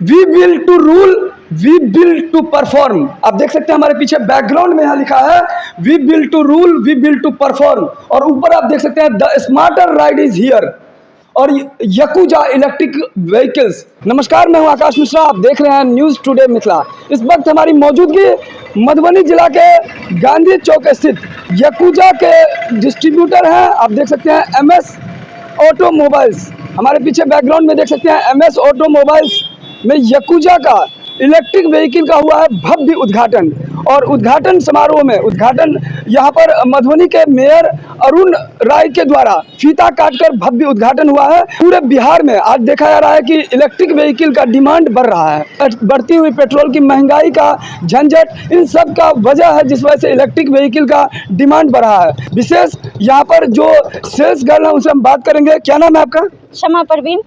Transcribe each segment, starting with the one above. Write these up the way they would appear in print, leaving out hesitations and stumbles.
We will to rule, we will to perform. आप देख सकते हैं हमारे पीछे बैकग्राउंड में यहाँ लिखा है we will to rule, we will to perform, और ऊपर आप देख सकते हैं the smarter ride is here और यकूजा इलेक्ट्रिक व्हीकल्स। नमस्कार, मैं हूं आकाश मिश्रा, आप देख रहे हैं न्यूज़ टुडे मिथिला। इस वक्त हमारी मौजूदगी मधुबनी जिला के गांधी चौक स्थित यकूजा के डिस्ट्रीब्यूटर हैं। आप देख सकते हैं MS ऑटोमोबाइल्स। हमारे पीछे बैकग्राउंड में देख सकते हैं MS ऑटोमोबाइल्स में यकूजा का इलेक्ट्रिक व्हीकल का हुआ है भव्य उद्घाटन। और उद्घाटन समारोह में यहाँ पर मधुबनी के मेयर अरुण राय के द्वारा फीता काटकर भव्य उद्घाटन हुआ है। पूरे बिहार में आज देखा जा रहा है कि इलेक्ट्रिक व्हीकल का डिमांड बढ़ रहा है। बढ़ती हुई पेट्रोल की महंगाई का झंझट, इन सब का वजह है जिस वजह से इलेक्ट्रिक व्हीकल का डिमांड बढ़ा है। विशेष यहाँ पर जो सेल्स गर्ल है उनसे हम बात करेंगे। क्या नाम है आपका? शमा परवीन।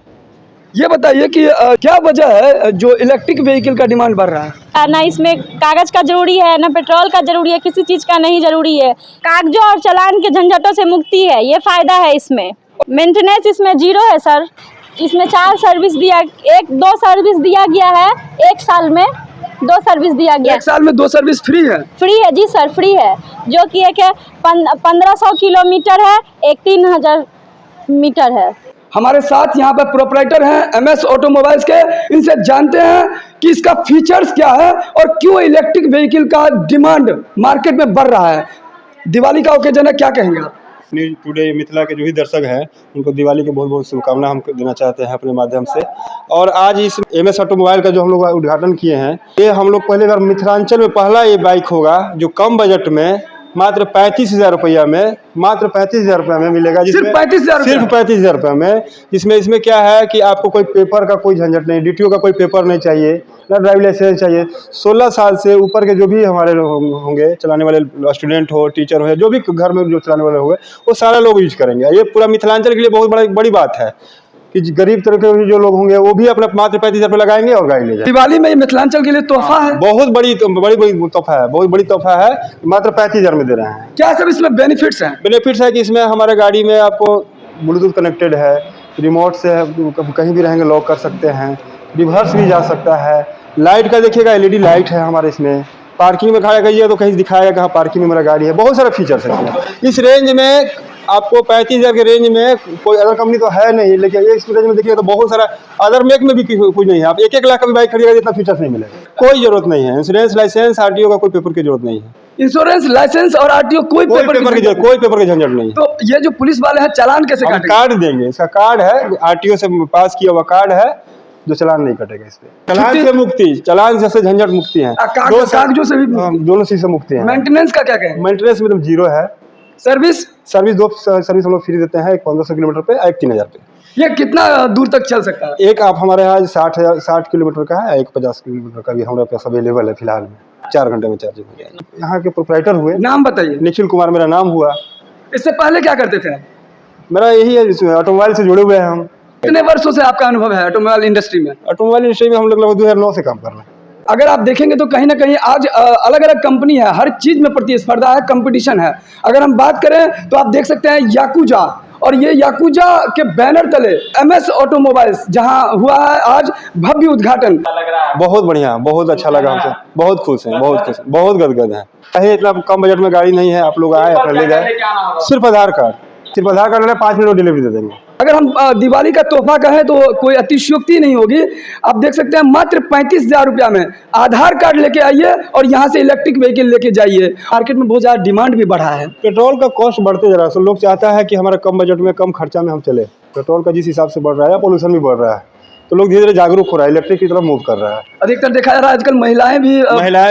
ये बताइए कि क्या वजह है जो इलेक्ट्रिक व्हीकल का डिमांड बढ़ रहा है? ना इसमें कागज का जरूरी है, ना पेट्रोल का जरूरी है, किसी चीज़ का नहीं जरूरी है। कागजों और चालान के झंझटों से मुक्ति है, ये फ़ायदा है इसमें। मेंटेनेंस इसमें 0 है सर। इसमें 4 सर्विस दो सर्विस दिया गया है। 1 साल में 2 सर्विस दिया गया। 1 साल में 2 सर्विस फ्री है? फ्री है जी सर, फ्री है। जो कि एक है 1500 किलोमीटर है, एक 3000 मीटर है। हमारे साथ यहाँ पर प्रोपराइटर हैं MS ऑटोमोबाइल्स के। इनसे जानते हैं कि इसका फीचर्स क्या है और क्यों इलेक्ट्रिक व्हीकल का डिमांड मार्केट में बढ़ रहा है। दिवाली का ओकेजन है, क्या कहेंगे आप? न्यूज़ टुडे मिथिला के जो भी दर्शक हैं उनको दिवाली की बहुत बहुत शुभकामनाएं हम देना चाहते हैं अपने माध्यम से। और आज इस MS ऑटोमोबाइल का जो हम लोग उद्घाटन किए हैं, ये हम लोग पहले बार मिथिलांचल में पहला ये बाइक होगा जो कम बजट में मात्र 35,000 रुपया में, मात्र 35,000 रुपये में मिलेगा। सिर्फ 35,000? सिर्फ 35,000 रुपये में। इसमें क्या है कि आपको कोई पेपर का कोई झंझट नहीं, DTO का कोई पेपर नहीं चाहिए, ना ड्राइविंग लाइसेंस चाहिए। 16 साल से ऊपर के जो भी हमारे लोग होंगे, चलाने वाले स्टूडेंट हो, टीचर हो, जो भी घर में जो चलाने वाले होंगे, वो सारा लोग यूज करेंगे। ये पूरा मिथिलांचल के लिए बहुत बड़ी बात है कि गरीब तरह के जो लोग होंगे वो भी अपना मात्र 35,000 रुपये लगाएंगे और गाड़ी ले जाएंगे। दिवाली में ये मिथिलांचल के लिए तोहफा है, बहुत बड़ी तोहफा है, बहुत बड़ी तोहफा है। मात्र 35,000 में दे रहे हैं। क्या सब इसमें बेनिफिट्स हैं? बेनिफिट्स है कि इसमें हमारे गाड़ी में आपको ब्लूटूथ कनेक्टेड है, रिमोट से कहीं भी रहेंगे लॉक कर सकते हैं, रिवर्स भी जा सकता है। लाइट का देखिएगा LED लाइट है हमारे इसमें। पार्किंग में खड़ा करिए तो कहीं दिखाएगा कहाँ पार्किंग में मेरा गाड़ी है। बहुत सारा फीचर्स है इसमें। इस रेंज में आपको 35,000 के रेंज में कोई अदर कंपनी तो है नहीं, लेकिन इस रेंज में देखिए तो बहुत सारा अदर मेक में भी कुछ नहीं है। आप 1-1 लाख का भी बाइक खरीदेगा इतना फीचर्स नहीं मिलेगा। कोई जरूरत नहीं है इंश्योरेंस, लाइसेंस, RTO का कोई पेपर की जरूरत नहीं है। इंश्योरेंस, लाइसेंस और RTO कोई पेपर की झंझट नहीं है। तो ये जो पुलिस वाले हैं चालान कैसे काटेंगे? कार्ड देंगे, इसका कार्ड है, RTO से पास किया हुआ कार्ड है, जो चालान नहीं कटेगा। इस पे चालान से मुक्ति, चालान जैसे झंझट मुक्ति है। कागजों से भी दोनों चीज से मुक्ति है। मेंटेनेंस का क्या कहें? मेंटेनेंस में 0 है। सर्विस 2 सर्विस हम लोग फ्री देते हैं, एक 1500 किलोमीटर पे, एक 3000 पे। ये कितना दूर तक चल सकता है? एक आप हमारे यहाँ 60 किलोमीटर का है, एक 50 किलोमीटर का भी हमारे पास अवेलेबल है फिलहाल में। 4 घंटे में चार्जिंग हो जाएगी। यहाँ के प्रोपराइटर हुए। नाम बताइए। निखिल कुमार मेरा नाम हुआ। इससे पहले क्या करते थे? मेरा यही है, ऑटोमोबाइल से जुड़े हुए हैं हम। कितने वर्षों से आपका अनुभव है ऑटोमोबाइल इंडस्ट्री में? ऑटोमोबाइल इंडस्ट्री में हम लोग 2009 से काम कर रहे हैं। अगर आप देखेंगे तो कहीं ना कहीं आज अलग अलग कंपनी है, हर चीज़ में प्रतिस्पर्धा है, कंपटीशन है। अगर हम बात करें तो आप देख सकते हैं याकूजा, और ये याकूजा के बैनर तले MS ऑटोमोबाइल्स जहां हुआ है आज भव्य उद्घाटन। बहुत बढ़िया, बहुत अच्छा लगा हमसे, बहुत खुश हैं, बहुत गदगद हैं। कहीं इतना कम बजट में गाड़ी नहीं है, आप लोग आए अपने ले गए। सिर्फ आधार कार्ड 5 मिनट में डिलीवरी दे देंगे। अगर हम दिवाली का तोहफा कहें तो कोई अतिशयोक्ति नहीं होगी। आप देख सकते हैं मात्र 35,000 रुपया में आधार कार्ड लेके आइए और यहाँ से इलेक्ट्रिक व्हीकल लेके जाइए। मार्केट में बहुत ज़्यादा डिमांड भी बढ़ा है। पेट्रोल का कॉस्ट बढ़ते जा रहा है, तो लोग चाहता है कि हमारा कम बजट में कम खर्चा में हम चले। पेट्रोल का जिस हिसाब से बढ़ रहा है, पोल्यूशन भी बढ़ रहा है, तो लोग धीरे धीरे जागरूक हो रहा है, इलेक्ट्रिक की तरफ मूव कर रहा है। अधिकतर देखा जा रहा है आजकल महिलाएं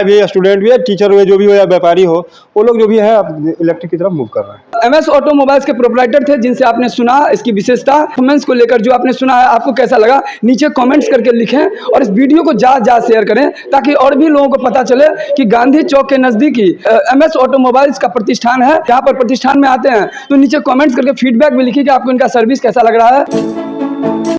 भी, स्टूडेंट भी है, टीचर हुए, जो भी हो या व्यापारी हो, वो लोग जो भी है इलेक्ट्रिक की तरफ मूव कर रहे हैं। MS ऑटोमोबाइल्स के प्रोपराइटर थे जिनसे आपने सुना इसकी विशेषता, परफॉर्मेंस को लेकर जो आपने सुना है, आपको कैसा लगा नीचे कमेंट्स करके लिखें और इस वीडियो को ज़्यादा शेयर करें ताकि और भी लोगों को पता चले कि गांधी चौक के नज़दीकी MS ऑटोमोबाइल्स का प्रतिष्ठान है। यहाँ पर प्रतिष्ठान में आते हैं तो नीचे कमेंट्स करके फीडबैक भी लिखिए कि आपको इनका सर्विस कैसा लग रहा है।